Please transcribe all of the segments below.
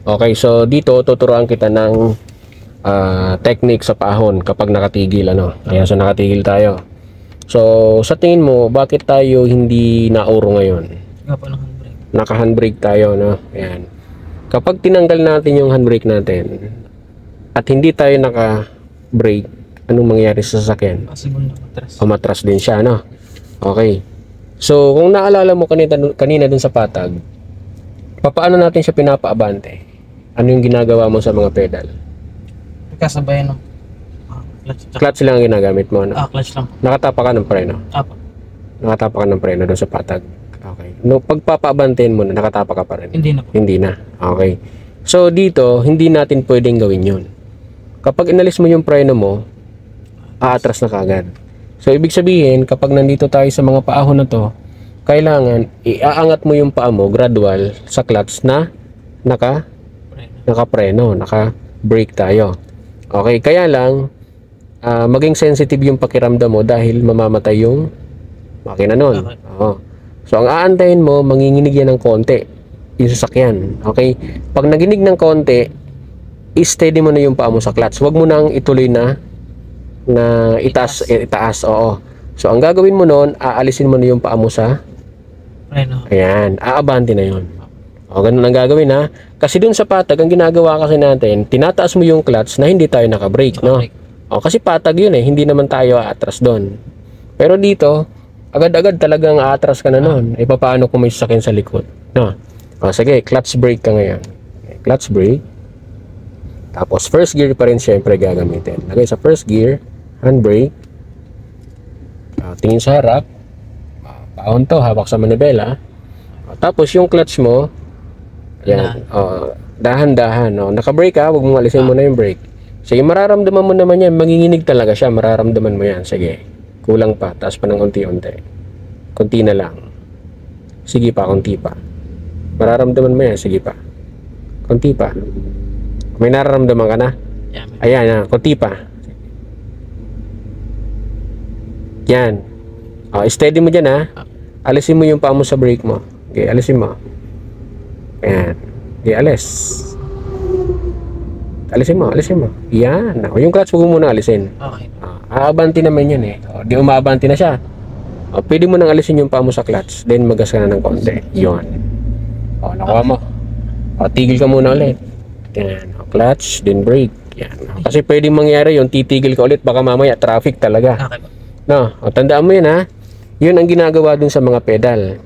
Okay, so dito tuturuan kita ng technique sa paahon kapag nakatigil, ano. Ayan, so nakatigil tayo. So, sa tingin mo, bakit tayo hindi nauro ngayon? Nga po ng handbrake. Naka-handbrake tayo, no? Ayan. Kapag tinanggal natin yung handbrake natin at hindi tayo naka-brake, anong mangyayari sa sasakyan? Possible na matras. Umatras din siya, no? Okay. So, kung naalala mo kanina dun sa patag, paano natin siya pinapaabante? Ano yung ginagawa mo sa mga pedal? Kasabayan ng clutch. Clutch lang ang ginagamit mo, no? Clutch lang. Nakatapa ka ng preno? Apo. Nakatapa ka ng preno doon sa patag? Okay. No, pagpapaabantayin mo na, nakatapa ka pa rin? Hindi na po. Hindi na. Okay. So, dito, hindi natin pwedeng gawin yun. Kapag inalis mo yung preno mo, aatras na kagad. So, ibig sabihin, kapag nandito tayo sa mga paahon na to, kailangan, iaangat mo yung paa mo, gradual, sa clutch na naka-preno, naka-brake tayo. Okay, kaya lang, maging sensitive yung pakiramdam mo dahil mamamatay yung makina nun. Okay. Oo. So, ang aantayin mo, manginginig yan ng konti, yung sasakyan. Okay? Pag naginig ng konti, i-steady mo na yung paa mo sa clutch. Huwag mo nang ituloy na itaas. Oo. So, ang gagawin mo nun, aalisin mo na yung paa mo sa Preno. ayan, aabante na yun. O, ganun ang gagawin, ha. Kasi dun sa patag, ang ginagawa kasi natin, tinataas mo yung clutch na hindi tayo naka-brake, no? O, kasi patag yun eh, hindi naman tayo aatras doon. Pero dito, agad-agad talagang aatras ka na nun. E, paano kung may sasakyan sa likod? No? O, sige, clutch brake ka ngayon. Okay, clutch brake. Tapos, first gear pa rin syempre gagamitin. Lagay sa first gear, handbrake. Tingin sa harap. Paahon to, hawak sa manibela. Tapos, yung clutch mo, yan, dahan-dahan. Naka-brake ha, huwag mong alisin mo na yung brake. Sige, mararamdaman mo naman yan. Manginginig talaga siya. Mararamdaman mo yan. Sige. Kulang pa. Taas pa ng unti-unti. Kunti na lang. Sige pa, kunti pa. Mararamdaman mo yan. Sige pa. Kunti pa. May nararamdaman ka na? Ayan, yan. Kunti pa. Yan. Steady mo dyan ha. Alisin mo yung paa mo sa brake mo. Okay, alisin mo. Ayan. Okay, alis. Alisin mo. Yan. Yung clutch huwag mo muna alisin. Okay. Aabanti naman yan eh. Di umaabanti na siya. Pwede mo nang alisin yung paa mo sa clutch. Then magas ka na ng konti. Yun. Nakuha mo. Tigil ka muna ulit. Yan. Clutch, then brake. Yan. Kasi pwede mangyari yun. Titigil ka ulit. Baka mamaya traffic talaga. Okay. No, tandaan mo yun ha. Yun ang ginagawa dun sa mga pedal.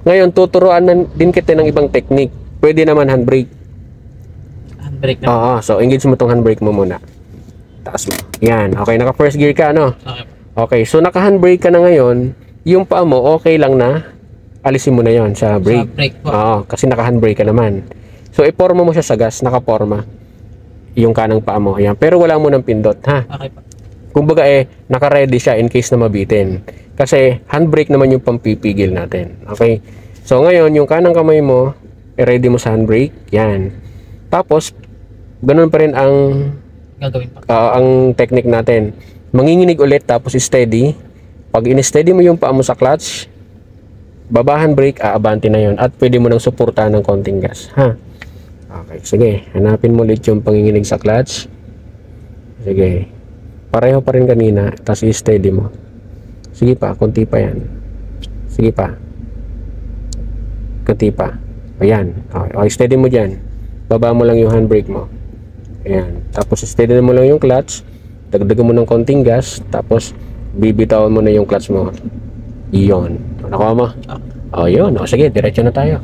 Ngayon, tuturuan din kita ng ibang technique. Pwede naman handbrake. Handbrake na. Oo, so engage mo tong handbrake mo muna. Taas mo. Yan, okay, naka first gear ka, no? Okay. Okay, so naka handbrake ka na ngayon. Yung paa mo, okay lang na. Alisin mo na yon sa brake. Sa brake po. Oo, kasi naka handbrake ka naman. So, iporma mo siya sa gas, nakaporma. Yung kanang paa mo. Yan, pero wala mo ng pindot, ha? Okay po. Kumbaga naka-ready siya in case na mabitin. Kasi handbrake naman yung pampipigil natin. Okay? So ngayon, yung kanang kamay mo, i-ready mo sa handbrake. Yan. Tapos, ganun pa rin ang Gagawin pa. ang technique natin. Manginginig ulit tapos steady. Pag in-steady mo yung paa mo sa clutch, baba handbrake, aabante na yon. At pwede mo nang suportahan ng konting gas. Ha? Okay, sige. Hanapin mo ulit yung panginginig sa clutch. Sige. Pareho pa rin kanina, tapos i-steady mo. Sige pa, kunti pa yan. Sige pa. Kunti pa. Ayan. Okay, steady mo dyan. Baba mo lang yung handbrake mo. Ayan. Tapos steady mo lang yung clutch. Dagdagan mo ng konting gas. Tapos bibitawan mo na yung clutch mo. Iyon. Nakuha mo? Yun. Sige, diretso na tayo.